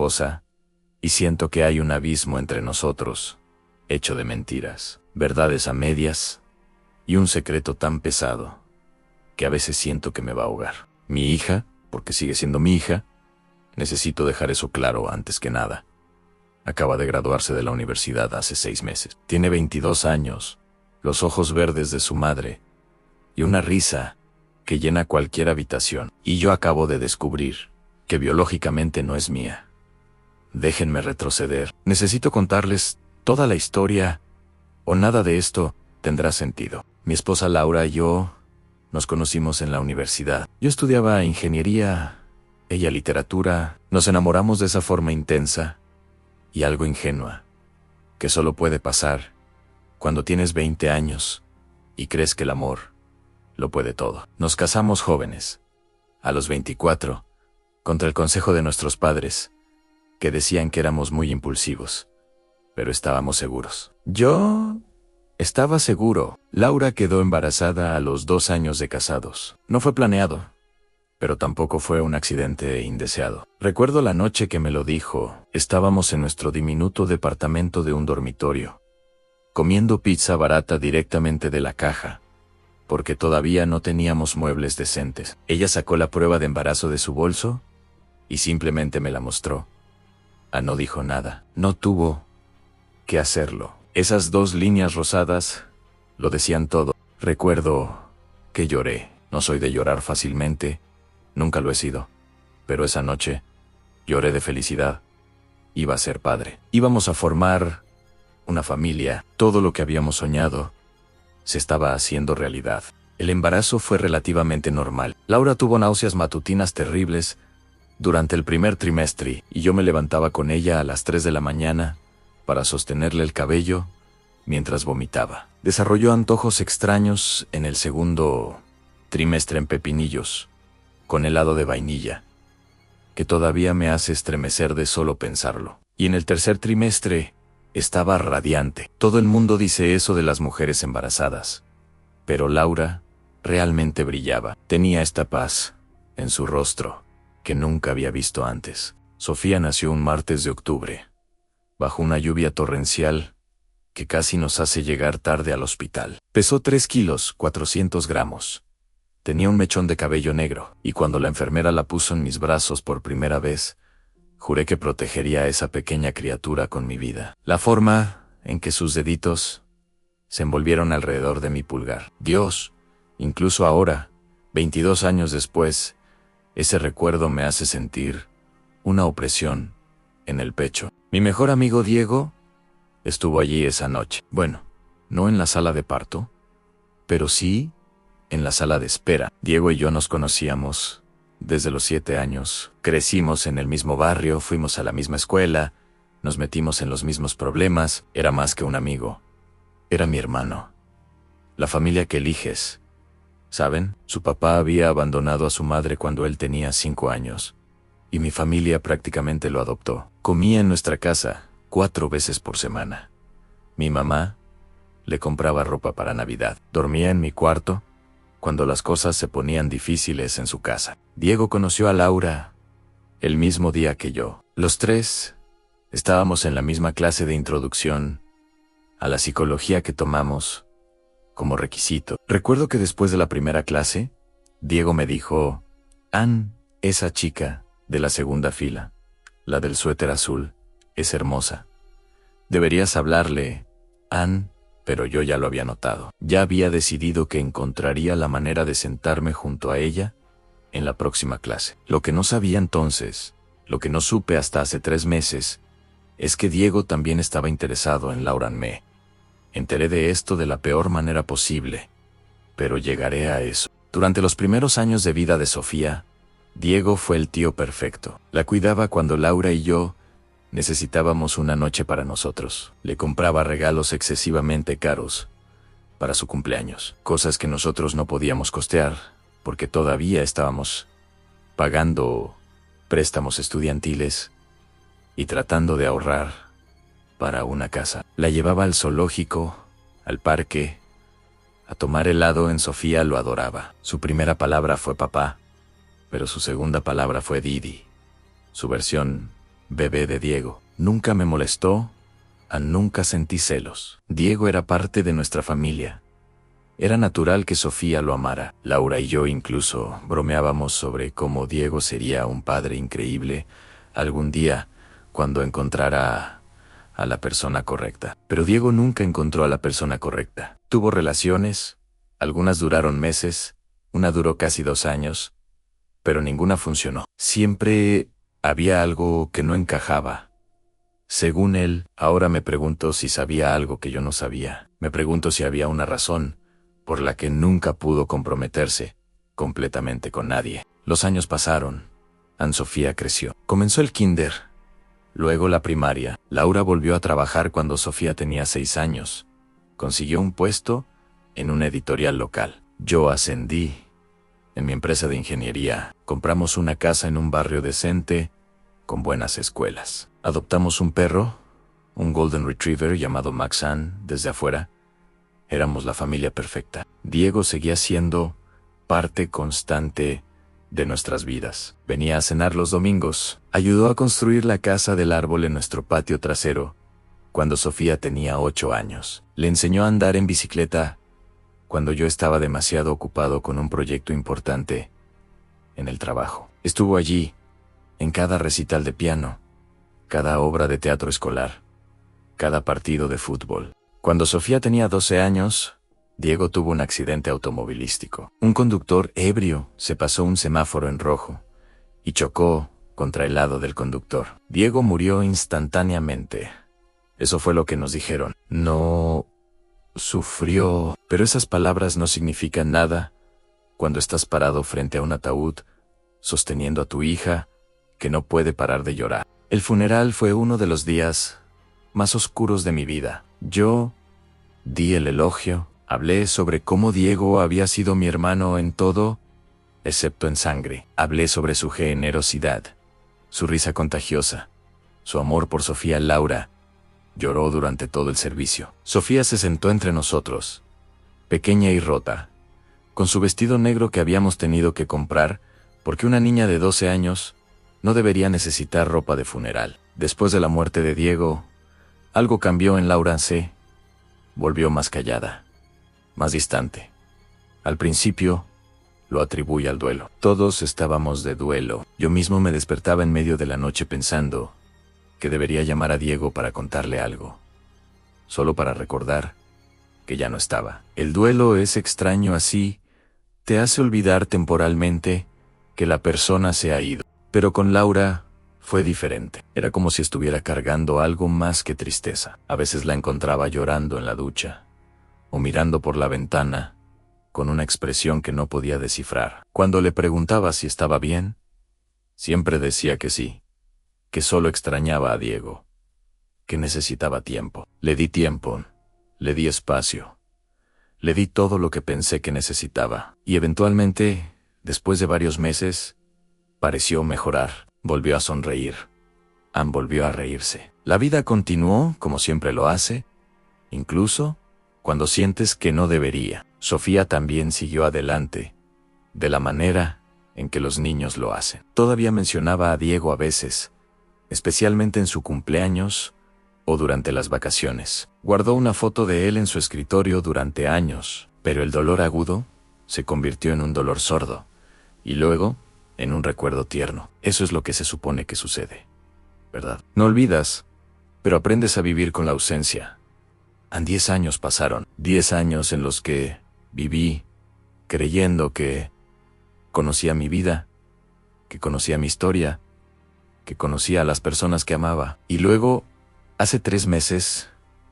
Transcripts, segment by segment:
esposa, y siento que hay un abismo entre nosotros, hecho de mentiras, verdades a medias, y un secreto tan pesado, que a veces siento que me va a ahogar. Mi hija, porque sigue siendo mi hija, necesito dejar eso claro antes que nada. Acaba de graduarse de la universidad hace 6 meses. Tiene 22 años, los ojos verdes de su madre, y una risa que llena cualquier habitación. Y yo acabo de descubrir que biológicamente no es mía. Déjenme retroceder. Necesito contarles toda la historia, o nada de esto tendrá sentido. Mi esposa Laura y yo nos conocimos en la universidad. Yo estudiaba ingeniería, ella literatura. Nos enamoramos de esa forma intensa y algo ingenua, que solo puede pasar cuando tienes 20 años y crees que el amor lo puede todo. Nos casamos jóvenes, a los 24, contra el consejo de nuestros padres, que decían que éramos muy impulsivos, pero estábamos seguros. Yo estaba seguro. Laura quedó embarazada a los 2 años de casados. No fue planeado, pero tampoco fue un accidente indeseado. Recuerdo la noche que me lo dijo. Estábamos en nuestro diminuto departamento de un dormitorio, comiendo pizza barata directamente de la caja, porque todavía no teníamos muebles decentes. Ella sacó la prueba de embarazo de su bolso y simplemente me la mostró. No dijo nada. No tuvo que hacerlo. Esas 2 líneas rosadas lo decían todo. Recuerdo que lloré. No soy de llorar fácilmente, nunca lo he sido. Pero esa noche lloré de felicidad. Iba a ser padre. Íbamos a formar una familia. Todo lo que habíamos soñado se estaba haciendo realidad. El embarazo fue relativamente normal. Laura tuvo náuseas matutinas terribles durante el primer trimestre, y yo me levantaba con ella a las 3 de la mañana para sostenerle el cabello mientras vomitaba. Desarrolló antojos extraños en el segundo trimestre en pepinillos, con helado de vainilla, que todavía me hace estremecer de solo pensarlo. Y en el tercer trimestre estaba radiante. Todo el mundo dice eso de las mujeres embarazadas, pero Laura realmente brillaba. Tenía esta paz en su rostro que nunca había visto antes. Sofía nació un martes de octubre, bajo una lluvia torrencial que casi nos hace llegar tarde al hospital. Pesó 3 kilos, 400 gramos. Tenía un mechón de cabello negro, y cuando la enfermera la puso en mis brazos por primera vez, juré que protegería a esa pequeña criatura con mi vida. La forma en que sus deditos se envolvieron alrededor de mi pulgar. Dios, incluso ahora, 22 años después, ese recuerdo me hace sentir una opresión en el pecho. Mi mejor amigo Diego estuvo allí esa noche. Bueno, no en la sala de parto, pero sí en la sala de espera. Diego y yo nos conocíamos desde los 7 años. Crecimos en el mismo barrio, fuimos a la misma escuela, nos metimos en los mismos problemas. Era más que un amigo. Era mi hermano. La familia que eliges. ¿Saben? Su papá había abandonado a su madre cuando él tenía 5 años, y mi familia prácticamente lo adoptó. Comía en nuestra casa 4 veces por semana. Mi mamá le compraba ropa para Navidad. Dormía en mi cuarto cuando las cosas se ponían difíciles en su casa. Diego conoció a Laura el mismo día que yo. Los 3 estábamos en la misma clase de introducción a la psicología que tomamos como requisito. Recuerdo que después de la primera clase, Diego me dijo: Ann, esa chica de la segunda fila, la del suéter azul, es hermosa. Deberías hablarle, Ann, pero yo ya lo había notado. Ya había decidido que encontraría la manera de sentarme junto a ella en la próxima clase. Lo que no sabía entonces, lo que no supe hasta hace 3 meses, es que Diego también estaba interesado en Laura. Me enteré de esto de la peor manera posible, pero llegaré a eso. Durante los primeros años de vida de Sofía, Diego fue el tío perfecto. La cuidaba cuando Laura y yo necesitábamos una noche para nosotros. Le compraba regalos excesivamente caros para su cumpleaños, cosas que nosotros no podíamos costear, porque todavía estábamos pagando préstamos estudiantiles y tratando de ahorrar para una casa. La llevaba al zoológico, al parque, a tomar helado. En Sofía lo adoraba. Su primera palabra fue papá, pero su segunda palabra fue Didi, su versión bebé de Diego. Nunca me molestó, nunca sentí celos. Diego era parte de nuestra familia. Era natural que Sofía lo amara. Laura y yo incluso bromeábamos sobre cómo Diego sería un padre increíble algún día cuando encontrara a la persona correcta. Pero Diego nunca encontró a la persona correcta. Tuvo relaciones, algunas duraron meses, una duró casi 2 años, pero ninguna funcionó. Siempre había algo que no encajaba. Según él, ahora me pregunto si sabía algo que yo no sabía. Me pregunto si había una razón por la que nunca pudo comprometerse completamente con nadie. Los años pasaron. Sofía creció. Comenzó el kinder, luego la primaria. Laura volvió a trabajar cuando Sofía tenía 6 años. Consiguió un puesto en una editorial local. Yo ascendí en mi empresa de ingeniería. Compramos una casa en un barrio decente, con buenas escuelas. Adoptamos un perro, un Golden Retriever llamado Maxan, desde afuera. Éramos la familia perfecta. Diego seguía siendo parte constante de nuestras vidas. Venía a cenar los domingos. Ayudó a construir la casa del árbol en nuestro patio trasero cuando Sofía tenía 8 años. Le enseñó a andar en bicicleta cuando yo estaba demasiado ocupado con un proyecto importante en el trabajo. Estuvo allí en cada recital de piano, cada obra de teatro escolar, cada partido de fútbol. Cuando Sofía tenía 12 años, Diego tuvo un accidente automovilístico. Un conductor ebrio se pasó un semáforo en rojo y chocó contra el lado del conductor. Diego murió instantáneamente. Eso fue lo que nos dijeron. No sufrió, pero esas palabras no significan nada cuando estás parado frente a un ataúd, sosteniendo a tu hija, que no puede parar de llorar. El funeral fue uno de los días más oscuros de mi vida. Yo di el elogio, hablé sobre cómo Diego había sido mi hermano en todo, excepto en sangre. Hablé sobre su generosidad, su risa contagiosa, su amor por Sofía. Laura lloró durante todo el servicio. Sofía se sentó entre nosotros, pequeña y rota, con su vestido negro que habíamos tenido que comprar, porque una niña de 12 años no debería necesitar ropa de funeral. Después de la muerte de Diego, algo cambió en Laura. Se volvió más callada, más distante. Al principio, lo atribuye al duelo. Todos estábamos de duelo. Yo mismo me despertaba en medio de la noche pensando que debería llamar a Diego para contarle algo, solo para recordar que ya no estaba. El duelo es extraño así, te hace olvidar temporalmente que la persona se ha ido. Pero con Laura fue diferente. Era como si estuviera cargando algo más que tristeza. A veces la encontraba llorando en la ducha, o mirando por la ventana, con una expresión que no podía descifrar. Cuando le preguntaba si estaba bien, siempre decía que sí, que solo extrañaba a Diego, que necesitaba tiempo. Le di tiempo, le di espacio, le di todo lo que pensé que necesitaba. Y eventualmente, después de varios meses, pareció mejorar. Volvió a sonreír. Volvió a reírse. La vida continuó como siempre lo hace, incluso cuando sientes que no debería. Sofía también siguió adelante, de la manera en que los niños lo hacen. Todavía mencionaba a Diego a veces, especialmente en su cumpleaños o durante las vacaciones. Guardó una foto de él en su escritorio durante años, pero el dolor agudo se convirtió en un dolor sordo, y luego en un recuerdo tierno. Eso es lo que se supone que sucede, ¿verdad? No olvidas, pero aprendes a vivir con la ausencia. 10 años pasaron, 10 años en los que viví creyendo que conocía mi vida, que conocía mi historia, que conocía a las personas que amaba. Y luego, hace 3 meses,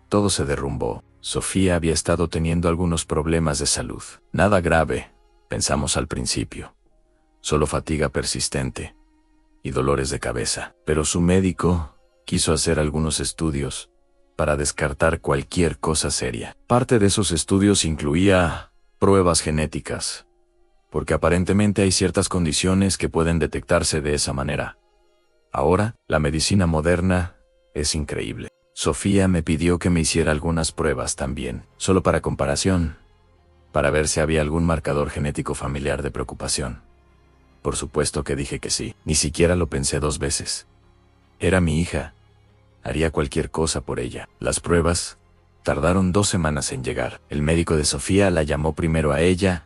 todo se derrumbó. Sofía había estado teniendo algunos problemas de salud. Nada grave, pensamos al principio. Solo fatiga persistente y dolores de cabeza. Pero su médico quiso hacer algunos estudios para descartar cualquier cosa seria. Parte de esos estudios incluía pruebas genéticas, porque aparentemente hay ciertas condiciones que pueden detectarse de esa manera. Ahora, la medicina moderna es increíble. Sofía me pidió que me hiciera algunas pruebas también, solo para comparación, para ver si había algún marcador genético familiar de preocupación. Por supuesto que dije que sí, ni siquiera lo pensé 2 veces. Era mi hija. Haría cualquier cosa por ella. Las pruebas tardaron 2 semanas en llegar. El médico de Sofía la llamó primero a ella,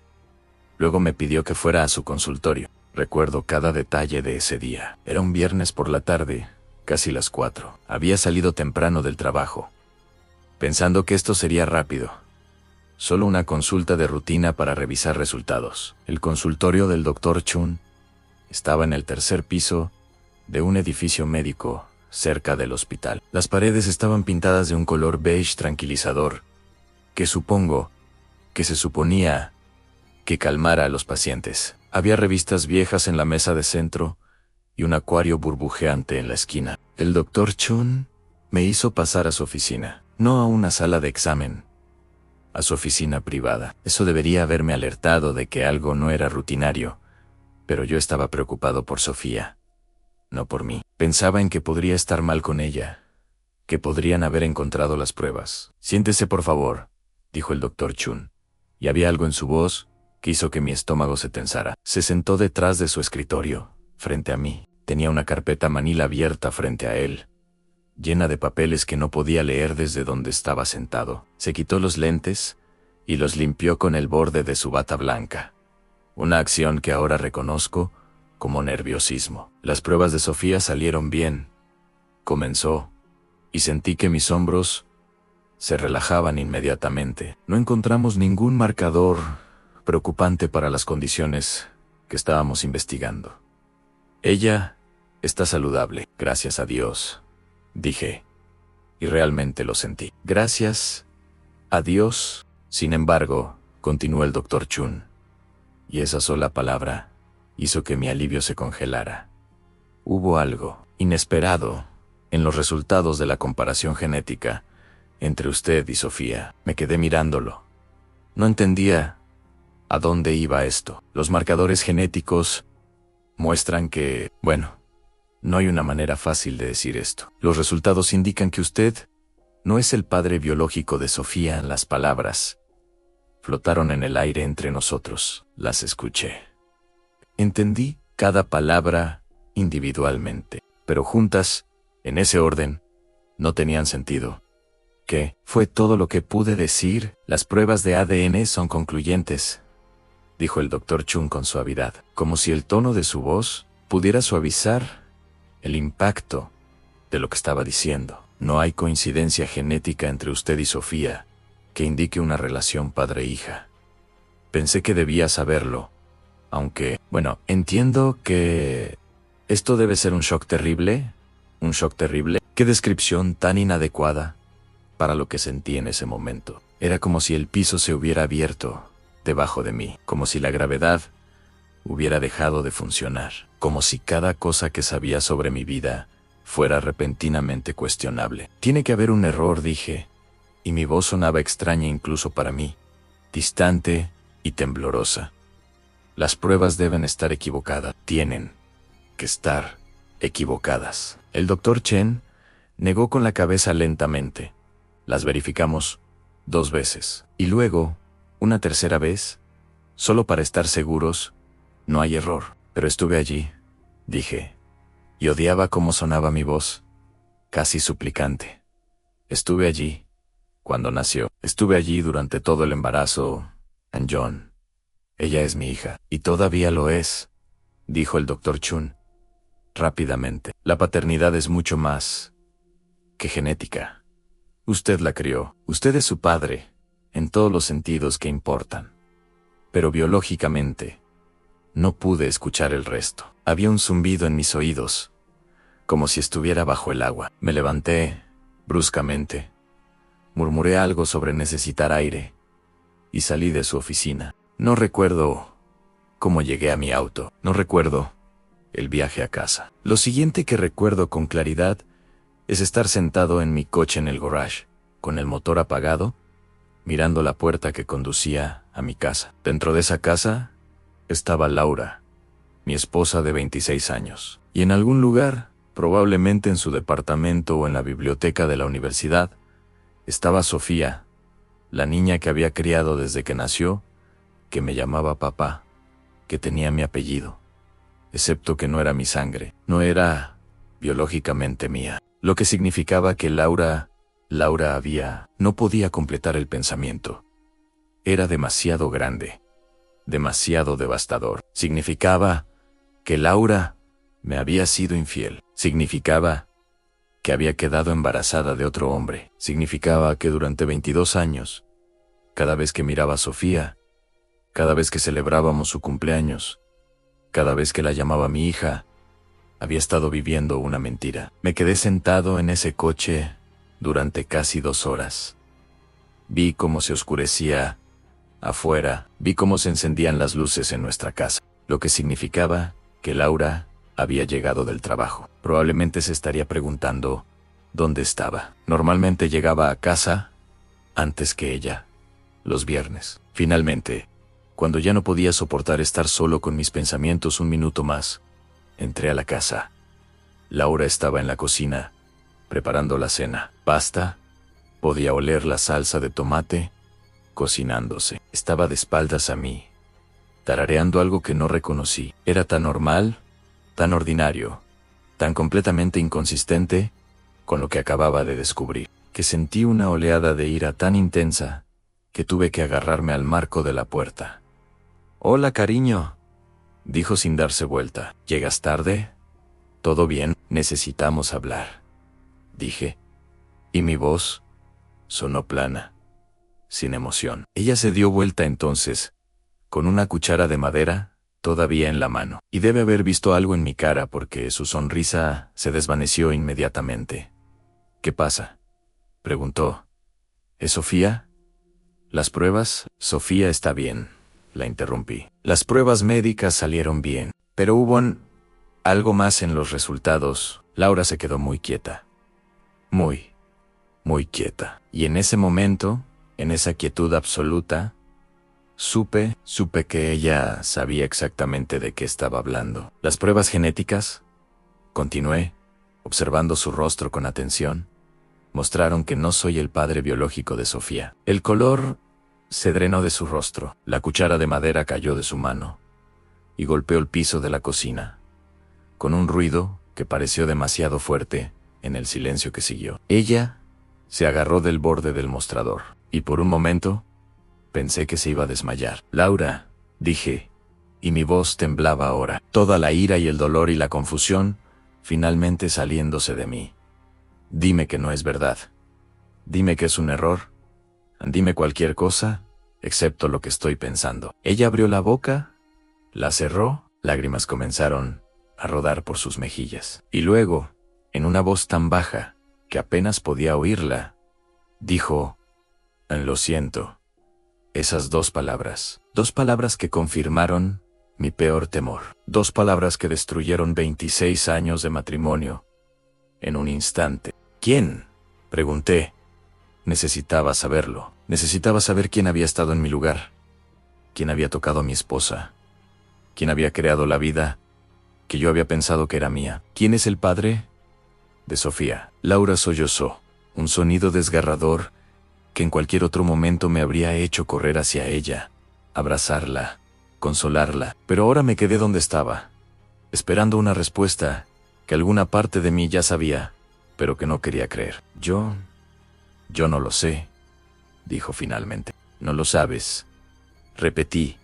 luego me pidió que fuera a su consultorio. Recuerdo cada detalle de ese día. Era un viernes por la tarde, casi las 4. Había salido temprano del trabajo, pensando que esto sería rápido. Solo una consulta de rutina para revisar resultados. El consultorio del Dr. Chun estaba en el 3er piso de un edificio médico cerca del hospital. Las paredes estaban pintadas de un color beige tranquilizador, que supongo que se suponía que calmara a los pacientes. Había revistas viejas en la mesa de centro y un acuario burbujeante en la esquina. El Dr. Chun me hizo pasar a su oficina, no a una sala de examen, a su oficina privada. Eso debería haberme alertado de que algo no era rutinario, pero yo estaba preocupado por Sofía, no por mí. Pensaba en que podría estar mal con ella, que podrían haber encontrado las pruebas. «Siéntese, por favor», dijo el Dr. Chun, y había algo en su voz que hizo que mi estómago se tensara. Se sentó detrás de su escritorio, frente a mí. Tenía una carpeta manila abierta frente a él, llena de papeles que no podía leer desde donde estaba sentado. Se quitó los lentes y los limpió con el borde de su bata blanca, una acción que ahora reconozco como nerviosismo. Las pruebas de Sofía salieron bien, comenzó, y sentí que mis hombros se relajaban inmediatamente. No encontramos ningún marcador preocupante para las condiciones que estábamos investigando. Ella está saludable, gracias a Dios, dije, y realmente lo sentí. Gracias a Dios. Sin embargo, continuó el Dr. Chun, y esa sola palabra hizo que mi alivio se congelara. Hubo algo inesperado en los resultados de la comparación genética entre usted y Sofía. Me quedé mirándolo. No entendía a dónde iba esto. Los marcadores genéticos muestran que, bueno, no hay una manera fácil de decir esto. Los resultados indican que usted no es el padre biológico de Sofía. Las palabras flotaron en el aire entre nosotros. Las escuché. Entendí cada palabra individualmente, pero juntas, en ese orden, no tenían sentido. ¿Qué fue todo lo que pude decir? Las pruebas de ADN son concluyentes, dijo el Dr. Chun con suavidad, como si el tono de su voz pudiera suavizar el impacto de lo que estaba diciendo. No hay coincidencia genética entre usted y Sofía que indique una relación padre-hija. Pensé que debía saberlo, aunque, bueno, entiendo que esto debe ser un shock terrible. Un shock terrible. Qué descripción tan inadecuada para lo que sentí en ese momento. Era como si el piso se hubiera abierto debajo de mí, como si la gravedad hubiera dejado de funcionar, como si cada cosa que sabía sobre mi vida fuera repentinamente cuestionable. Tiene que haber un error, dije, y mi voz sonaba extraña incluso para mí, distante y temblorosa. Las pruebas deben estar equivocadas. Tienen que estar equivocadas. El Dr. Chen negó con la cabeza lentamente. Las verificamos 2 veces. Y luego, una tercera vez, solo para estar seguros, no hay error. Pero estuve allí, dije, y odiaba cómo sonaba mi voz, casi suplicante. Estuve allí cuando nació. Estuve allí durante todo el embarazo. And John. Ella es mi hija. Y todavía lo es, dijo el Dr. Chun rápidamente. La paternidad es mucho más que genética. Usted la crió. Usted es su padre, en todos los sentidos que importan. Pero biológicamente, no pude escuchar el resto. Había un zumbido en mis oídos, como si estuviera bajo el agua. Me levanté, bruscamente. Murmuré algo sobre necesitar aire, y salí de su oficina. No recuerdo cómo llegué a mi auto. No recuerdo el viaje a casa. Lo siguiente que recuerdo con claridad es estar sentado en mi coche en el garage, con el motor apagado, mirando la puerta que conducía a mi casa. Dentro de esa casa estaba Laura, mi esposa de 26 años. Y en algún lugar, probablemente en su departamento o en la biblioteca de la universidad, estaba Sofía, la niña que había criado desde que nació, que me llamaba papá, que tenía mi apellido, excepto que no era mi sangre. No era biológicamente mía. Lo que significaba que Laura no podía completar el pensamiento. Era demasiado grande, demasiado devastador. Significaba que Laura me había sido infiel. Significaba que había quedado embarazada de otro hombre. Significaba que durante 22 años, cada vez que miraba a Sofía, cada vez que celebrábamos su cumpleaños, cada vez que la llamaba mi hija, había estado viviendo una mentira. Me quedé sentado en ese coche durante casi 2 horas. Vi cómo se oscurecía afuera, vi cómo se encendían las luces en nuestra casa, lo que significaba que Laura había llegado del trabajo. Probablemente se estaría preguntando dónde estaba. Normalmente llegaba a casa antes que ella, los viernes. Finalmente, cuando ya no podía soportar estar solo con mis pensamientos un minuto más, entré a la casa. Laura estaba en la cocina, preparando la cena. Pasta, podía oler la salsa de tomate, cocinándose. Estaba de espaldas a mí, tarareando algo que no reconocí. Era tan normal, tan ordinario, tan completamente inconsistente con lo que acababa de descubrir, que sentí una oleada de ira tan intensa que tuve que agarrarme al marco de la puerta. «Hola, cariño», dijo sin darse vuelta. «¿Llegas tarde? ¿Todo bien? Necesitamos hablar», dije, y mi voz sonó plana, sin emoción. Ella se dio vuelta entonces, con una cuchara de madera todavía en la mano, y debe haber visto algo en mi cara porque su sonrisa se desvaneció inmediatamente. «¿Qué pasa?», preguntó. «¿Es Sofía?» «Las pruebas?» «Sofía está bien», la interrumpí. «Las pruebas médicas salieron bien, pero hubo algo más en los resultados». Laura se quedó muy quieta. Muy quieta. Y en ese momento, en esa quietud absoluta, supe que ella sabía exactamente de qué estaba hablando. «¿Las pruebas genéticas?», continué, observando su rostro con atención, «mostraron que no soy el padre biológico de Sofía». El color se drenó de su rostro. La cuchara de madera cayó de su mano y golpeó el piso de la cocina, con un ruido que pareció demasiado fuerte en el silencio que siguió. Ella se agarró del borde del mostrador, y por un momento pensé que se iba a desmayar. «Laura», dije, y mi voz temblaba ahora, toda la ira y el dolor y la confusión finalmente saliéndose de mí. «Dime que no es verdad. Dime que es un error. Dime cualquier cosa, excepto lo que estoy pensando». Ella abrió la boca, la cerró, lágrimas comenzaron a rodar por sus mejillas. Y luego, en una voz tan baja que apenas podía oírla, dijo: «Lo siento». Esas 2 palabras. 2 palabras que confirmaron mi peor temor. 2 palabras que destruyeron 26 años de matrimonio en un instante. «¿Quién?», pregunté. Necesitaba saberlo. Necesitaba saber quién había estado en mi lugar. Quién había tocado a mi esposa. Quién había creado la vida que yo había pensado que era mía. ¿Quién es el padre de Sofía?» Laura sollozó, un sonido desgarrador que en cualquier otro momento me habría hecho correr hacia ella, abrazarla, consolarla. Pero ahora me quedé donde estaba, esperando una respuesta que alguna parte de mí ya sabía, pero que no quería creer. Yo no lo sé», dijo finalmente. «¿No lo sabes?», repetí,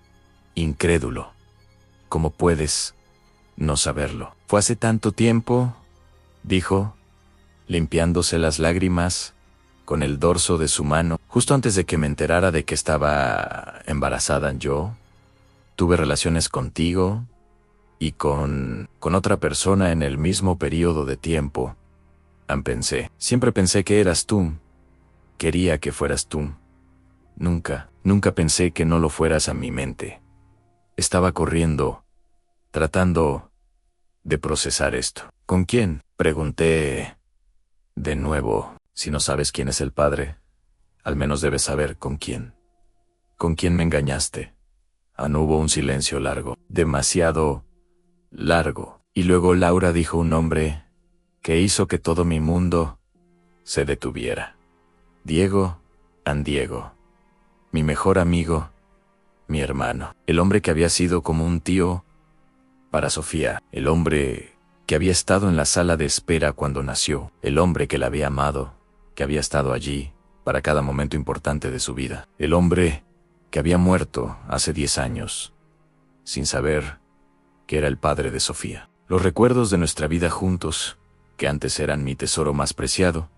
incrédulo. «¿Cómo puedes no saberlo?». «Fue hace tanto tiempo», dijo, limpiándose las lágrimas con el dorso de su mano. «Justo antes de que me enterara de que estaba embarazada yo, tuve relaciones contigo y con otra persona en el mismo periodo de tiempo. Siempre pensé que eras tú. Quería que fueras tú. Nunca pensé que no lo fueras a mi mente. Estaba corriendo, tratando de procesar esto». «¿Con quién?», pregunté de nuevo. «Si no sabes quién es el padre, al menos debes saber con quién». «¿Con quién me engañaste?». No hubo un silencio largo, demasiado largo, y luego Laura dijo un nombre que hizo que todo mi mundo se detuviera. «Diego, Diego, mi mejor amigo, mi hermano, el hombre que había sido como un tío para Sofía, el hombre que había estado en la sala de espera cuando nació, el hombre que la había amado, que había estado allí para cada momento importante de su vida, el hombre que había muerto hace 10 años, sin saber que era el padre de Sofía. Los recuerdos de nuestra vida juntos, que antes eran mi tesoro más preciado,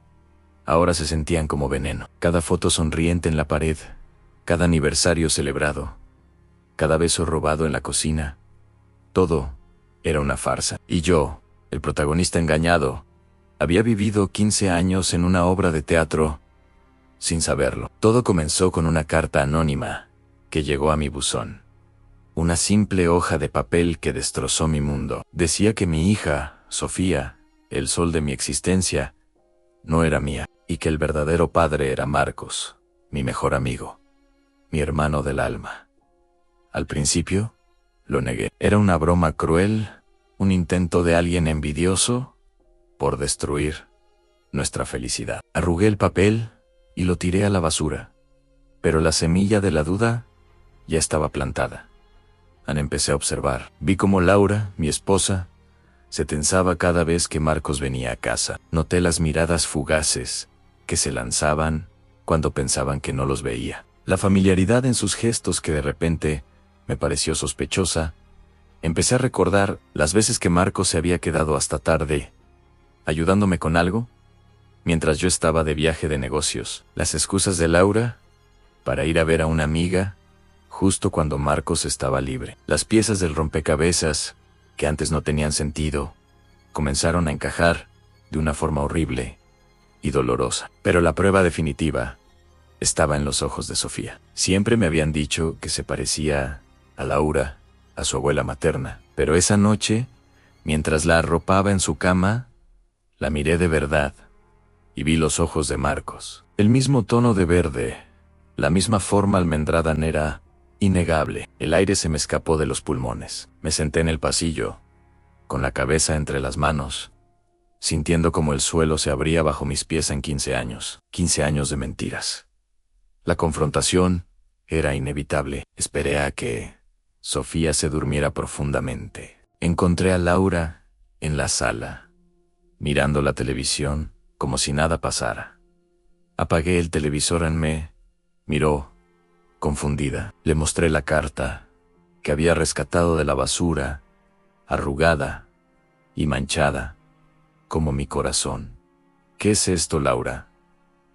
ahora se sentían como veneno. Cada foto sonriente en la pared, cada aniversario celebrado, cada beso robado en la cocina, todo era una farsa. Y yo, el protagonista engañado, había vivido 15 años en una obra de teatro sin saberlo. Todo comenzó con una carta anónima que llegó a mi buzón. Una simple hoja de papel que destrozó mi mundo. Decía que mi hija, Sofía, el sol de mi existencia, no era mía, y que el verdadero padre era Marcos, mi mejor amigo, mi hermano del alma. Al principio, lo negué. Era una broma cruel, un intento de alguien envidioso por destruir nuestra felicidad. Arrugué el papel y lo tiré a la basura, pero la semilla de la duda ya estaba plantada. Empecé a observar. Vi cómo Laura, mi esposa, se tensaba cada vez que Marcos venía a casa. Noté las miradas fugaces que se lanzaban cuando pensaban que no los veía. La familiaridad en sus gestos que de repente me pareció sospechosa. Empecé a recordar las veces que Marcos se había quedado hasta tarde, ayudándome con algo, mientras yo estaba de viaje de negocios. Las excusas de Laura para ir a ver a una amiga justo cuando Marcos estaba libre. Las piezas del rompecabezas, que antes no tenían sentido, comenzaron a encajar de una forma horrible y dolorosa. Pero la prueba definitiva estaba en los ojos de Sofía. Siempre me habían dicho que se parecía a Laura, a su abuela materna, pero esa noche, mientras la arropaba en su cama, la miré de verdad y vi los ojos de Marcos. El mismo tono de verde, la misma forma almendrada era innegable. El aire se me escapó de los pulmones. Me senté en el pasillo, con la cabeza entre las manos, sintiendo como el suelo se abría bajo mis pies en 15 años. 15 años de mentiras. La confrontación era inevitable. Esperé a que Sofía se durmiera profundamente. Encontré a Laura en la sala, mirando la televisión como si nada pasara. Apagué el televisor. Me miró confundida. Le mostré la carta que había rescatado de la basura, arrugada y manchada, como mi corazón. ¿Qué es esto, Laura?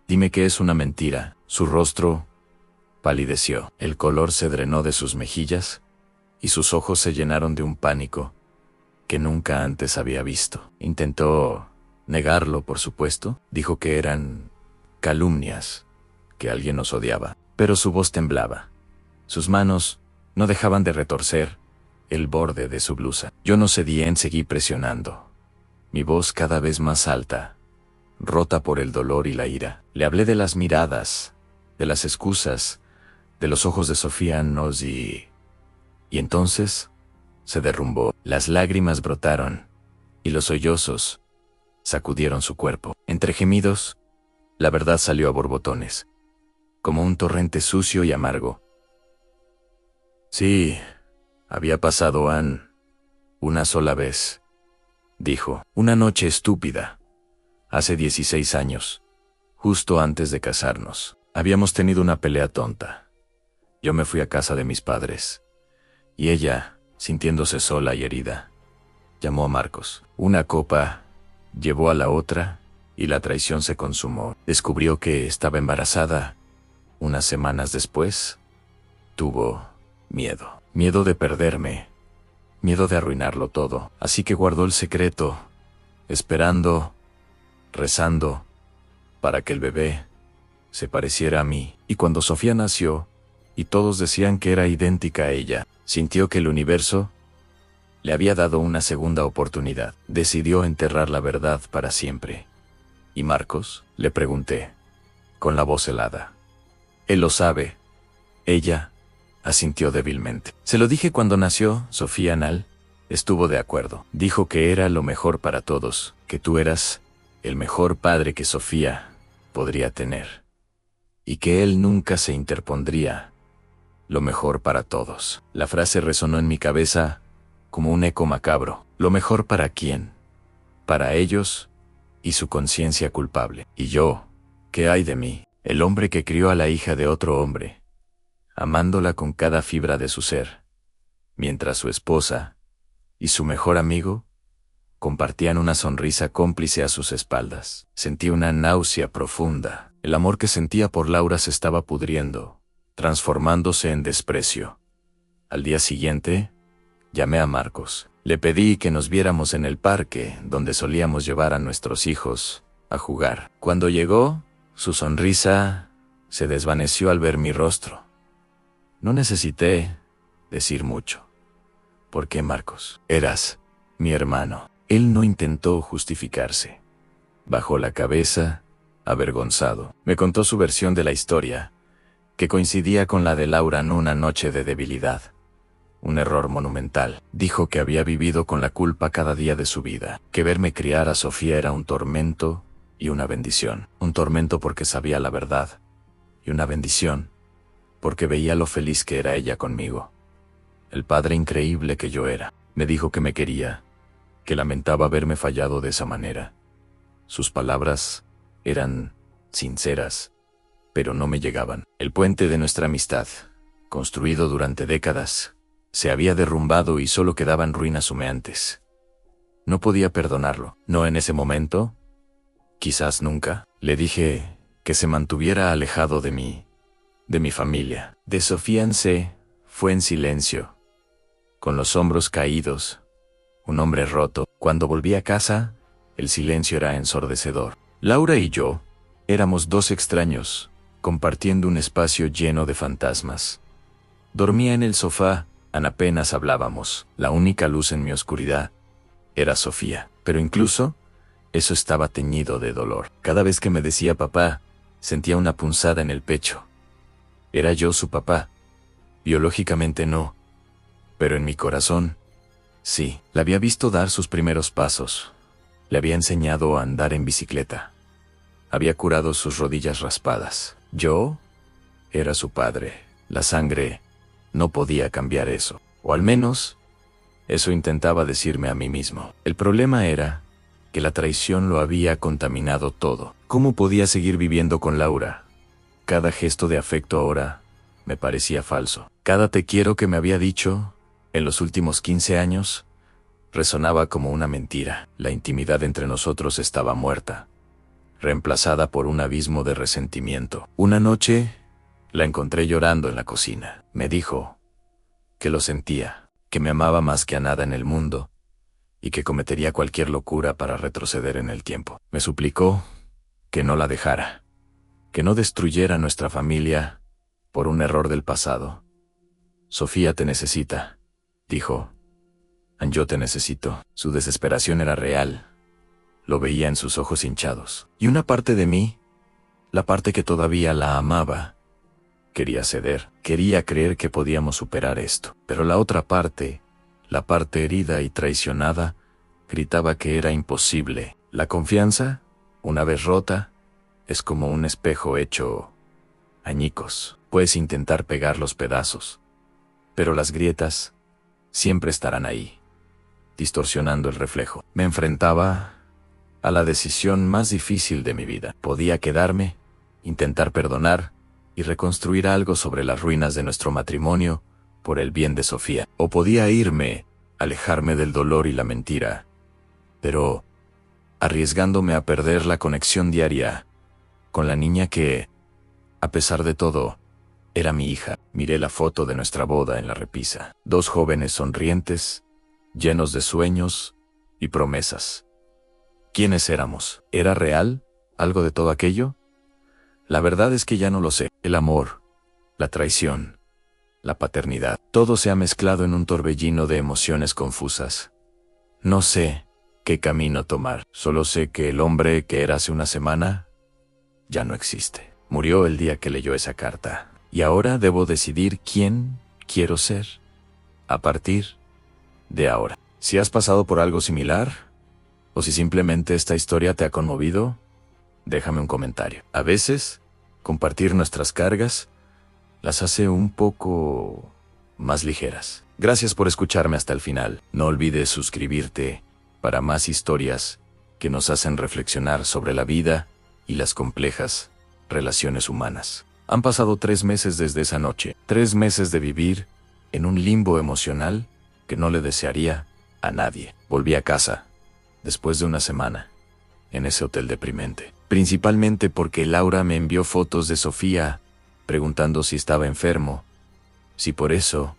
Dime que es una mentira. Su rostro palideció. El color se drenó de sus mejillas y sus ojos se llenaron de un pánico que nunca antes había visto. Intentó negarlo, por supuesto. Dijo que eran calumnias, que alguien nos odiaba. Pero su voz temblaba. Sus manos no dejaban de retorcer el borde de su blusa. Yo no cedí, seguí presionando. Mi voz cada vez más alta, rota por el dolor y la ira. Le hablé de las miradas, de las excusas, de los ojos de Sofía y entonces se derrumbó. Las lágrimas brotaron y los sollozos sacudieron su cuerpo. Entre gemidos, la verdad salió a borbotones, como un torrente sucio y amargo. Sí, había pasado una sola vez, dijo. Una noche estúpida, hace 16 años, justo antes de casarnos. Habíamos tenido una pelea tonta. Yo me fui a casa de mis padres, y ella, sintiéndose sola y herida, llamó a Marcos. Una copa llevó a la otra, y la traición se consumó. Descubrió que estaba embarazada. Unas semanas después, tuvo miedo. Miedo de perderme. Miedo de arruinarlo todo. Así que guardó el secreto, esperando, rezando, para que el bebé se pareciera a mí. Y cuando Sofía nació, y todos decían que era idéntica a ella, sintió que el universo le había dado una segunda oportunidad. Decidió enterrar la verdad para siempre. ¿Y Marcos?, le pregunté, con la voz helada. Él lo sabe. Ella asintió débilmente. Se lo dije cuando nació. Sofía Nal estuvo de acuerdo. Dijo que era lo mejor para todos, que tú eras el mejor padre que Sofía podría tener, y que él nunca se interpondría. Lo mejor para todos. La frase resonó en mi cabeza como un eco macabro. ¿Lo mejor para quién?, para ellos y su conciencia culpable. ¿Y yo? ¿Qué hay de mí? El hombre que crió a la hija de otro hombre, amándola con cada fibra de su ser, mientras su esposa y su mejor amigo compartían una sonrisa cómplice a sus espaldas. Sentí una náusea profunda. El amor que sentía por Laura se estaba pudriendo, transformándose en desprecio. Al día siguiente, llamé a Marcos. Le pedí que nos viéramos en el parque, donde solíamos llevar a nuestros hijos a jugar. Cuando llegó, su sonrisa se desvaneció al ver mi rostro. No necesité decir mucho. ¿Por qué, Marcos? Eras mi hermano. Él no intentó justificarse. Bajó la cabeza, avergonzado. Me contó su versión de la historia, que coincidía con la de Laura en una noche de debilidad. Un error monumental. Dijo que había vivido con la culpa cada día de su vida, que verme criar a Sofía era un tormento y una bendición. Un tormento porque sabía la verdad, y una bendición porque veía lo feliz que era ella conmigo. El padre increíble que yo era. Me dijo que me quería, que lamentaba haberme fallado de esa manera. Sus palabras eran sinceras, pero no me llegaban. El puente de nuestra amistad, construido durante décadas, se había derrumbado y solo quedaban ruinas humeantes. No podía perdonarlo. No en ese momento, quizás nunca. Le dije que se mantuviera alejado de mí, de mi familia. De Sofía fue en silencio, con los hombros caídos, un hombre roto. Cuando volví a casa, el silencio era ensordecedor. Laura y yo éramos dos extraños, compartiendo un espacio lleno de fantasmas. Dormía en el sofá, apenas hablábamos. La única luz en mi oscuridad era Sofía, pero incluso eso estaba teñido de dolor. Cada vez que me decía papá, sentía una punzada en el pecho. ¿Era yo su papá? Biológicamente no, pero en mi corazón, sí. La había visto dar sus primeros pasos. Le había enseñado a andar en bicicleta. Había curado sus rodillas raspadas. Yo era su padre. La sangre no podía cambiar eso. O al menos, eso intentaba decirme a mí mismo. El problema era que la traición lo había contaminado todo. ¿Cómo podía seguir viviendo con Laura? Cada gesto de afecto ahora me parecía falso. Cada te quiero que me había dicho en los últimos 15 años resonaba como una mentira. La intimidad entre nosotros estaba muerta, reemplazada por un abismo de resentimiento. Una noche la encontré llorando en la cocina. Me dijo que lo sentía, que me amaba más que a nada en el mundo y que cometería cualquier locura para retroceder en el tiempo. Me suplicó que no la dejara, que no destruyera nuestra familia por un error del pasado. Sofía te necesita, dijo. Yo te necesito. Su desesperación era real. Lo veía en sus ojos hinchados. Y una parte de mí, la parte que todavía la amaba, quería ceder. Quería creer que podíamos superar esto. Pero la otra parte, la parte herida y traicionada, gritaba que era imposible. La confianza, una vez rota, es como un espejo hecho añicos. Puedes intentar pegar los pedazos, pero las grietas siempre estarán ahí, distorsionando el reflejo. Me enfrentaba a la decisión más difícil de mi vida. Podía quedarme, intentar perdonar y reconstruir algo sobre las ruinas de nuestro matrimonio por el bien de Sofía. O podía irme, alejarme del dolor y la mentira, pero arriesgándome a perder la conexión diaria con la niña que, a pesar de todo, era mi hija. Miré la foto de nuestra boda en la repisa. Dos jóvenes sonrientes, llenos de sueños y promesas. ¿Quiénes éramos? ¿Era real algo de todo aquello? La verdad es que ya no lo sé. El amor, la traición, la paternidad, todo se ha mezclado en un torbellino de emociones confusas. No sé qué camino tomar. Solo sé que el hombre que era hace una semana ya no existe. Murió el día que leyó esa carta. Y ahora debo decidir quién quiero ser a partir de ahora. Si has pasado por algo similar, o si simplemente esta historia te ha conmovido, déjame un comentario. A veces, compartir nuestras cargas las hace un poco más ligeras. Gracias por escucharme hasta el final. No olvides suscribirte para más historias que nos hacen reflexionar sobre la vida y las complejas relaciones humanas. Han pasado 3 meses desde esa noche, 3 meses de vivir en un limbo emocional que no le desearía a nadie. Volví a casa, después de una semana, en ese hotel deprimente. Principalmente porque Laura me envió fotos de Sofía, preguntando si estaba enfermo, si por eso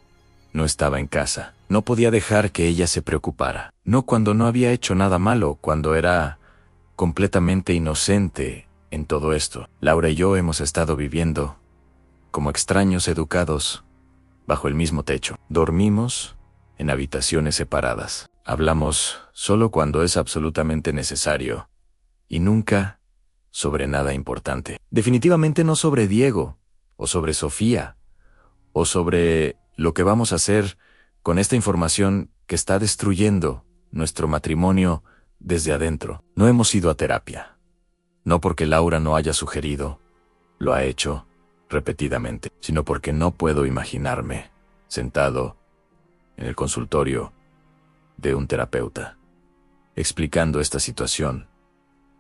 no estaba en casa. No podía dejar que ella se preocupara. No cuando no había hecho nada malo, cuando era completamente inocente en todo esto. Laura y yo hemos estado viviendo como extraños educados bajo el mismo techo. Dormimos en habitaciones separadas. Hablamos solo cuando es absolutamente necesario y nunca sobre nada importante. Definitivamente no sobre Diego, o sobre Sofía, o sobre lo que vamos a hacer con esta información que está destruyendo nuestro matrimonio desde adentro. No hemos ido a terapia. No porque Laura no haya sugerido, lo ha hecho repetidamente, sino porque no puedo imaginarme sentado en el consultorio de un terapeuta, explicando esta situación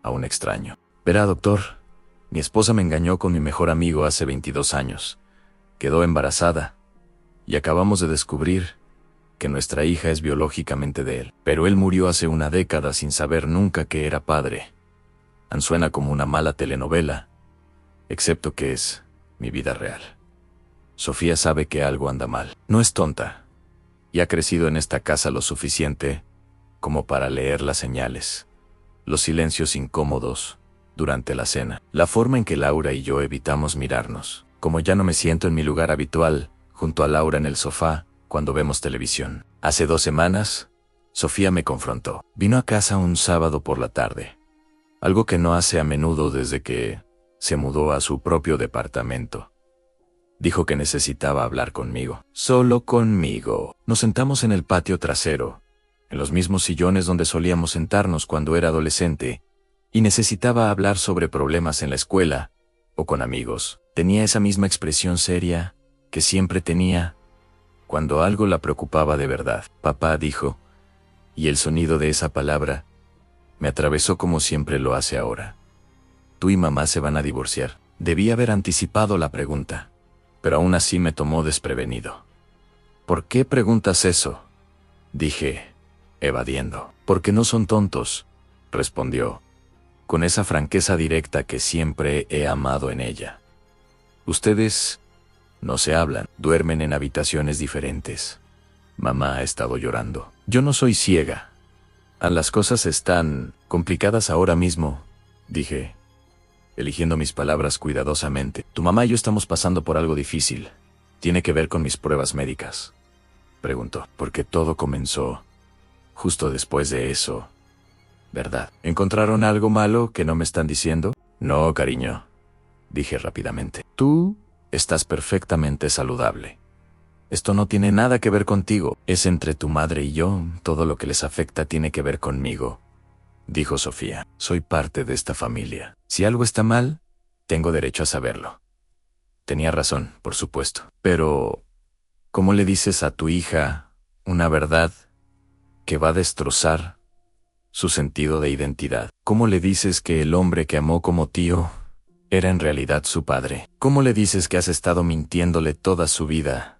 a un extraño. Verá, doctor, mi esposa me engañó con mi mejor amigo hace 22 años. Quedó embarazada y acabamos de descubrir que nuestra hija es biológicamente de él. Pero él murió hace una década sin saber nunca que era padre. Suena como una mala telenovela, excepto que es mi vida real. Sofía sabe que algo anda mal. No es tonta y ha crecido en esta casa lo suficiente como para leer las señales, los silencios incómodos durante la cena, la forma en que Laura y yo evitamos mirarnos, como ya no me siento en mi lugar habitual junto a Laura en el sofá cuando vemos televisión. Hace 2 semanas, Sofía me confrontó. Vino a casa un sábado por la tarde, algo que no hace a menudo desde que se mudó a su propio departamento. Dijo que necesitaba hablar conmigo. Solo conmigo. Nos sentamos en el patio trasero, en los mismos sillones donde solíamos sentarnos cuando era adolescente, y necesitaba hablar sobre problemas en la escuela o con amigos. Tenía esa misma expresión seria que siempre tenía cuando algo la preocupaba de verdad. Papá, dijo, y el sonido de esa palabra me atravesó como siempre lo hace ahora. Tú y mamá se van a divorciar. Debí haber anticipado la pregunta, pero aún así me tomó desprevenido. ¿Por qué preguntas eso?, dije, evadiendo. Porque no son tontos, respondió, con esa franqueza directa que siempre he amado en ella. Ustedes no se hablan, duermen en habitaciones diferentes. Mamá ha estado llorando. Yo no soy ciega. Las cosas están complicadas ahora mismo, dije, eligiendo mis palabras cuidadosamente. Tu mamá y yo estamos pasando por algo difícil. ¿Tiene que ver con mis pruebas médicas?, preguntó. Porque todo comenzó justo después de eso, ¿verdad? ¿Encontraron algo malo que no me están diciendo? No, cariño, dije rápidamente. Tú estás perfectamente saludable. Esto no tiene nada que ver contigo. Es entre tu madre y yo. Todo lo que les afecta tiene que ver conmigo, dijo Sofía. Soy parte de esta familia. Si algo está mal, tengo derecho a saberlo. Tenía razón, por supuesto. Pero, ¿cómo le dices a tu hija una verdad que va a destrozar su sentido de identidad? ¿Cómo le dices que el hombre que amó como tío era en realidad su padre? ¿Cómo le dices que has estado mintiéndole toda su vida,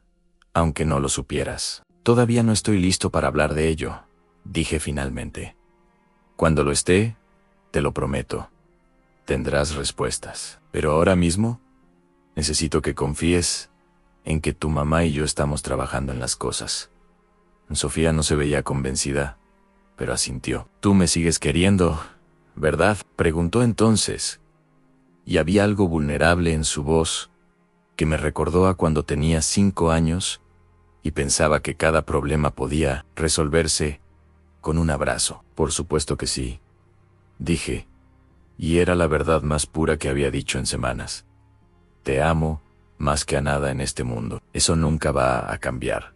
aunque no lo supieras? Todavía no estoy listo para hablar de ello, dije finalmente. Cuando lo esté, te lo prometo, tendrás respuestas. Pero ahora mismo, necesito que confíes en que tu mamá y yo estamos trabajando en las cosas. Sofía no se veía convencida, pero asintió. Tú me sigues queriendo, ¿verdad?, preguntó entonces, y había algo vulnerable en su voz que me recordó a cuando tenía 5 años y pensaba que cada problema podía resolverse con un abrazo. Por supuesto que sí, dije, y era la verdad más pura que había dicho en semanas. Te amo más que a nada en este mundo. Eso nunca va a cambiar.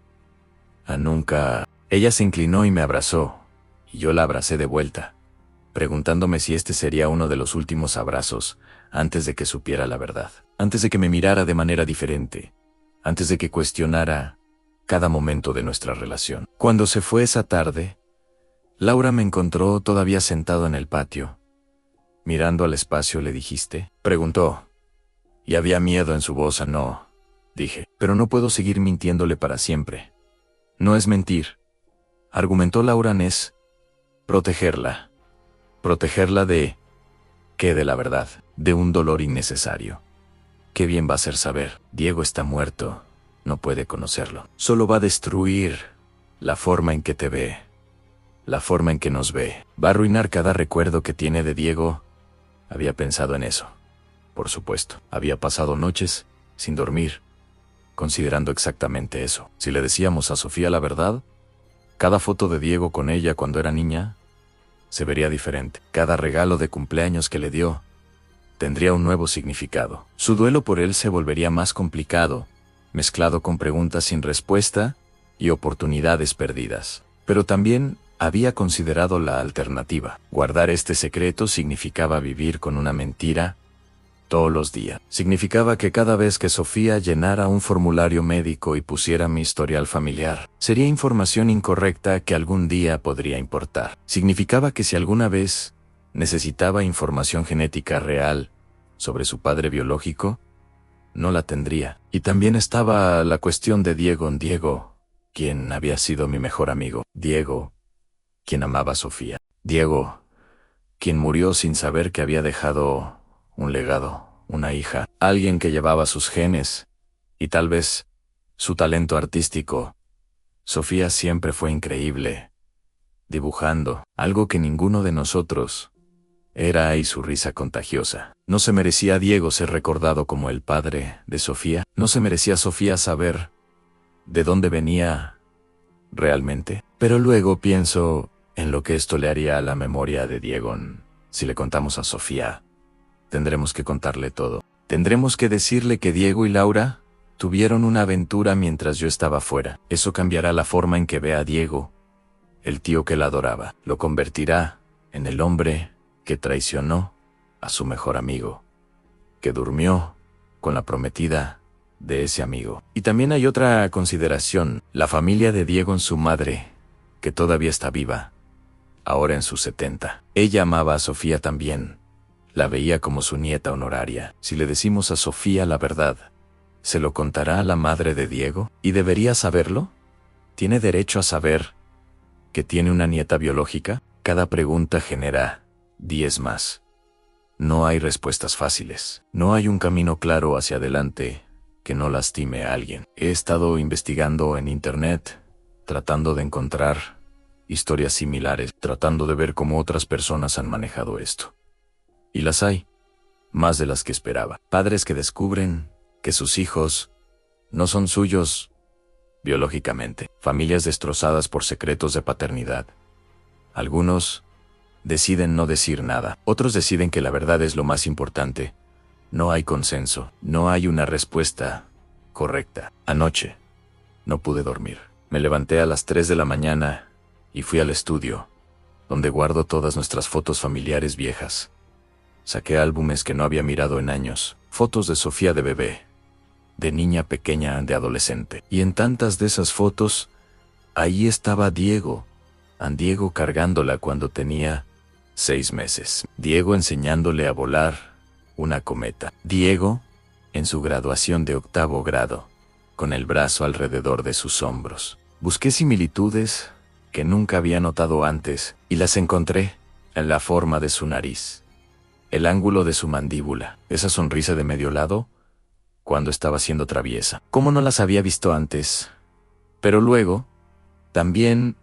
Nunca. Ella se inclinó y me abrazó, y yo la abracé de vuelta, preguntándome si este sería uno de los últimos abrazos antes de que supiera la verdad, antes de que me mirara de manera diferente, antes de que cuestionara cada momento de nuestra relación. Cuando se fue esa tarde, Laura me encontró todavía sentado en el patio. Mirando al espacio, ¿le dijiste?, preguntó. Y había miedo en su voz. No, dije, pero no puedo seguir mintiéndole para siempre. No es mentir, argumentó Laura, es protegerla. ¿Protegerla de qué? De la verdad, de un dolor innecesario. Qué bien va a ser saber. Diego está muerto, no puede conocerlo. Solo va a destruir la forma en que te ve, la forma en que nos ve. Va a arruinar cada recuerdo que tiene de Diego. Había pensado en eso. Por supuesto, había pasado noches sin dormir, considerando exactamente eso. Si le decíamos a Sofía la verdad, cada foto de Diego con ella cuando era niña se vería diferente. Cada regalo de cumpleaños que le dio tendría un nuevo significado. Su duelo por él se volvería más complicado, mezclado con preguntas sin respuesta y oportunidades perdidas. Pero también había considerado la alternativa. Guardar este secreto significaba vivir con una mentira todos los días. Significaba que cada vez que Sofía llenara un formulario médico y pusiera mi historial familiar, sería información incorrecta que algún día podría importar. Significaba que si alguna vez necesitaba información genética real sobre su padre biológico, no la tendría. Y también estaba la cuestión de Diego, quien había sido mi mejor amigo. Diego, quien amaba a Sofía. Diego, quien murió sin saber que había dejado un legado, una hija, alguien que llevaba sus genes y tal vez su talento artístico. Sofía siempre fue increíble, dibujando, algo que ninguno de nosotros era, y su risa contagiosa. No se merecía Diego ser recordado como el padre de Sofía. No se merecía Sofía saber de dónde venía realmente. Pero luego pienso en lo que esto le haría a la memoria de Diego. Si le contamos a Sofía, tendremos que contarle todo. Tendremos que decirle que Diego y Laura tuvieron una aventura mientras yo estaba fuera. Eso cambiará la forma en que ve a Diego, el tío que la adoraba. Lo convertirá en el hombre que traicionó a su mejor amigo, que durmió con la prometida de ese amigo. Y también hay otra consideración. La familia de Diego, en su madre, que todavía está viva, ahora en sus 70. Ella amaba a Sofía también. La veía como su nieta honoraria. Si le decimos a Sofía la verdad, ¿se lo contará a la madre de Diego? ¿Y debería saberlo? ¿Tiene derecho a saber que tiene una nieta biológica? Cada pregunta genera 10 más. No hay respuestas fáciles. No hay un camino claro hacia adelante que no lastime a alguien. He estado investigando en internet, tratando de encontrar historias similares, tratando de ver cómo otras personas han manejado esto. Y las hay, más de las que esperaba. Padres que descubren que sus hijos no son suyos biológicamente. Familias destrozadas por secretos de paternidad. Algunos deciden no decir nada. Otros deciden que la verdad es lo más importante. No hay consenso. No hay una respuesta correcta. Anoche no pude dormir. Me levanté a las 3 de la mañana y fui al estudio, donde guardo todas nuestras fotos familiares viejas. Saqué álbumes que no había mirado en años. Fotos de Sofía de bebé, de niña pequeña, de adolescente. Y en tantas de esas fotos, ahí estaba Diego. Diego cargándola cuando tenía 6 meses. Diego enseñándole a volar una cometa. Diego en su graduación de 8º grado, con el brazo alrededor de sus hombros. Busqué similitudes que nunca había notado antes y las encontré en la forma de su nariz, el ángulo de su mandíbula, esa sonrisa de medio lado cuando estaba siendo traviesa. ¿Cómo no las había visto antes? Pero luego, también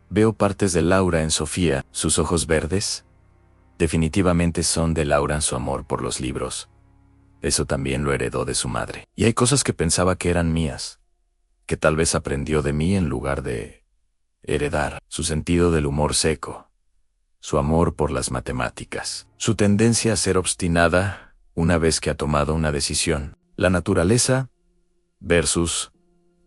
veo partes de Laura en Sofía. Sus ojos verdes definitivamente son de Laura en su amor por los libros. Eso también lo heredó de su madre. Y hay cosas que pensaba que eran mías, que tal vez aprendió de mí en lugar de heredar. Su sentido del humor seco, su amor por las matemáticas, su tendencia a ser obstinada una vez que ha tomado una decisión. La naturaleza versus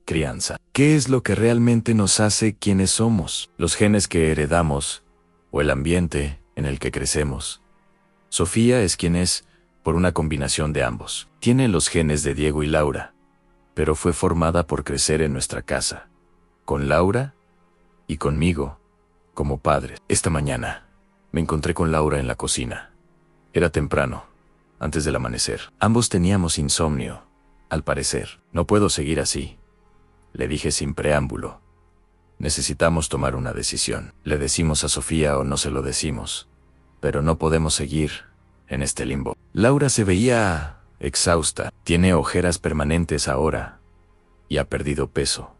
crianza. ¿Qué es lo que realmente nos hace quienes somos? ¿Los genes que heredamos o el ambiente en el que crecemos? Sofía es quien es por una combinación de ambos. Tiene los genes de Diego y Laura, pero fue formada por crecer en nuestra casa, con Laura y conmigo, como padres. Esta mañana me encontré con Laura en la cocina. Era temprano, antes del amanecer. Ambos teníamos insomnio, al parecer. No puedo seguir así, le dije sin preámbulo. Necesitamos tomar una decisión. ¿Le decimos a Sofía o no se lo decimos? Pero no podemos seguir en este limbo. Laura se veía exhausta. Tiene ojeras permanentes ahora y ha perdido peso.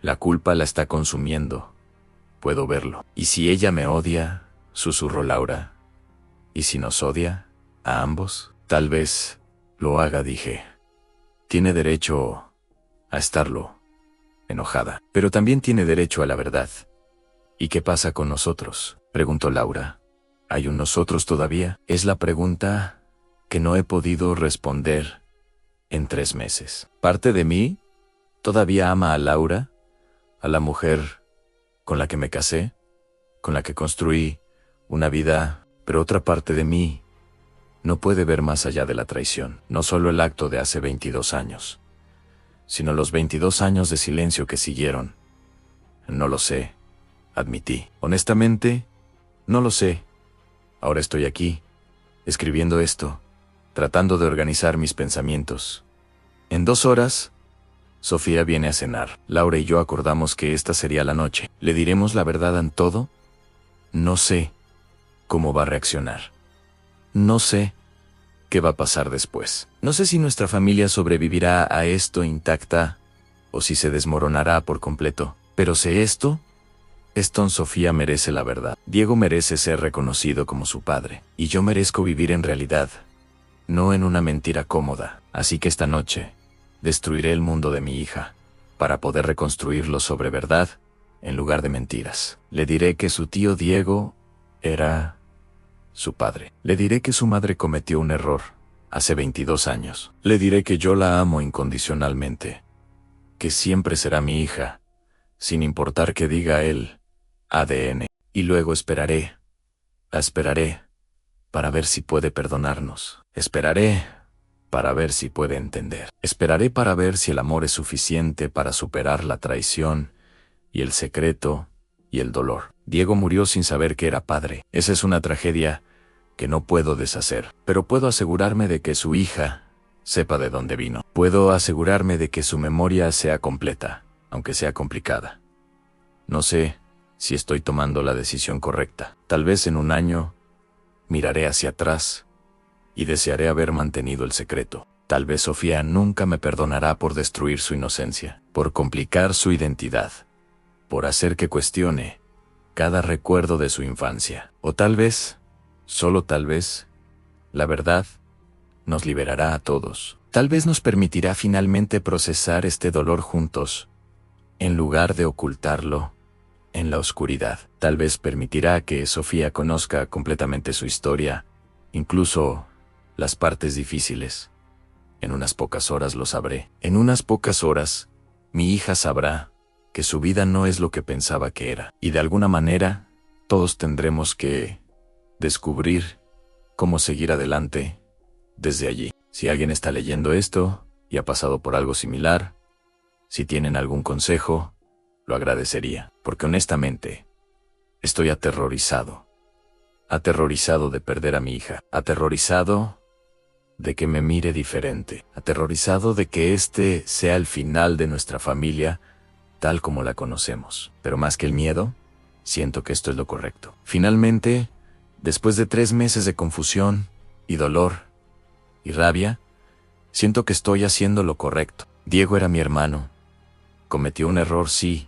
La culpa la está consumiendo. Puedo verlo. ¿Y si ella me odia?, susurró Laura. ¿Y si nos odia a ambos? Tal vez lo haga, dije. Tiene derecho a estarlo, enojada. Pero también tiene derecho a la verdad. ¿Y qué pasa con nosotros?, preguntó Laura. ¿Hay un nosotros todavía? Es la pregunta que no he podido responder en 3 meses. Parte de mí todavía ama a Laura, a la mujer con la que me casé, con la que construí una vida, pero otra parte de mí no puede ver más allá de la traición. No solo el acto de hace 22 años, sino los 22 años de silencio que siguieron. No lo sé, admití. Honestamente, no lo sé. Ahora estoy aquí, escribiendo esto, tratando de organizar mis pensamientos. En 2 horas, Sofía viene a cenar. Laura y yo acordamos que esta sería la noche. ¿Le diremos la verdad en todo? No sé cómo va a reaccionar. No sé qué va a pasar después. No sé si nuestra familia sobrevivirá a esto intacta o si se desmoronará por completo. Pero sé esto. Sofía merece la verdad. Diego merece ser reconocido como su padre. Y yo merezco vivir en realidad, no en una mentira cómoda. Así que esta noche destruiré el mundo de mi hija para poder reconstruirlo sobre verdad en lugar de mentiras. Le diré que su tío Diego era su padre. Le diré que su madre cometió un error hace 22 años. Le diré que yo la amo incondicionalmente, que siempre será mi hija, sin importar qué diga él. ADN. Y luego esperaré. La esperaré para ver si puede perdonarnos. Esperaré para ver si puede entender. Esperaré para ver si el amor es suficiente para superar la traición y el secreto y el dolor. Diego murió sin saber que era padre. Esa es una tragedia que no puedo deshacer. Pero puedo asegurarme de que su hija sepa de dónde vino. Puedo asegurarme de que su memoria sea completa, aunque sea complicada. No sé si estoy tomando la decisión correcta. Tal vez en 1 año miraré hacia atrás y desearé haber mantenido el secreto. Tal vez Sofía nunca me perdonará por destruir su inocencia, por complicar su identidad, por hacer que cuestione cada recuerdo de su infancia. O tal vez, solo tal vez, la verdad nos liberará a todos. Tal vez nos permitirá finalmente procesar este dolor juntos, en lugar de ocultarlo en la oscuridad. Tal vez permitirá que Sofía conozca completamente su historia, incluso las partes difíciles. En unas pocas horas lo sabré. En unas pocas horas, mi hija sabrá que su vida no es lo que pensaba que era. Y de alguna manera, todos tendremos que descubrir cómo seguir adelante desde allí. Si alguien está leyendo esto y ha pasado por algo similar, si tienen algún consejo, lo agradecería. Porque honestamente, estoy aterrorizado. Aterrorizado de perder a mi hija. Aterrorizado de que me mire diferente. Aterrorizado de que este sea el final de nuestra familia tal como la conocemos. Pero más que el miedo, siento que esto es lo correcto. Finalmente, después de 3 meses de confusión y dolor y rabia, siento que estoy haciendo lo correcto. Diego era mi hermano. Cometió un error, sí,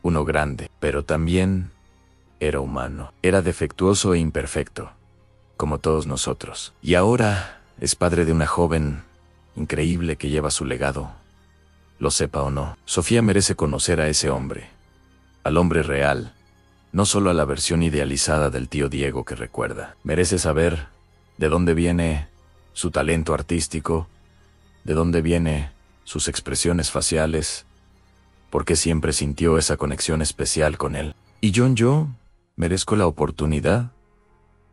uno grande, pero también era humano. Era defectuoso e imperfecto, como todos nosotros. Y ahora es padre de una joven increíble que lleva su legado. Lo sepa o no, Sofía merece conocer a ese hombre, al hombre real, no solo a la versión idealizada del tío Diego que recuerda. Merece saber de dónde viene su talento artístico, de dónde viene sus expresiones faciales, porque siempre sintió esa conexión especial con él. Y yo merezco la oportunidad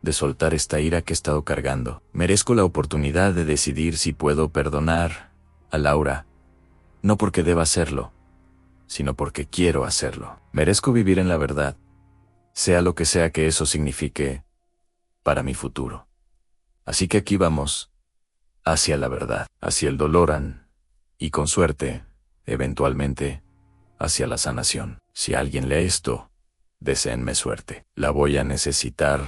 de soltar esta ira que he estado cargando. Merezco la oportunidad de decidir si puedo perdonar a Laura, no porque deba hacerlo, sino porque quiero hacerlo. Merezco vivir en la verdad, sea lo que sea que eso signifique para mi futuro. Así que aquí vamos, hacia la verdad, hacia el dolor y con suerte, eventualmente, hacia la sanación. Si alguien lee esto, deséenme suerte. La voy a necesitar.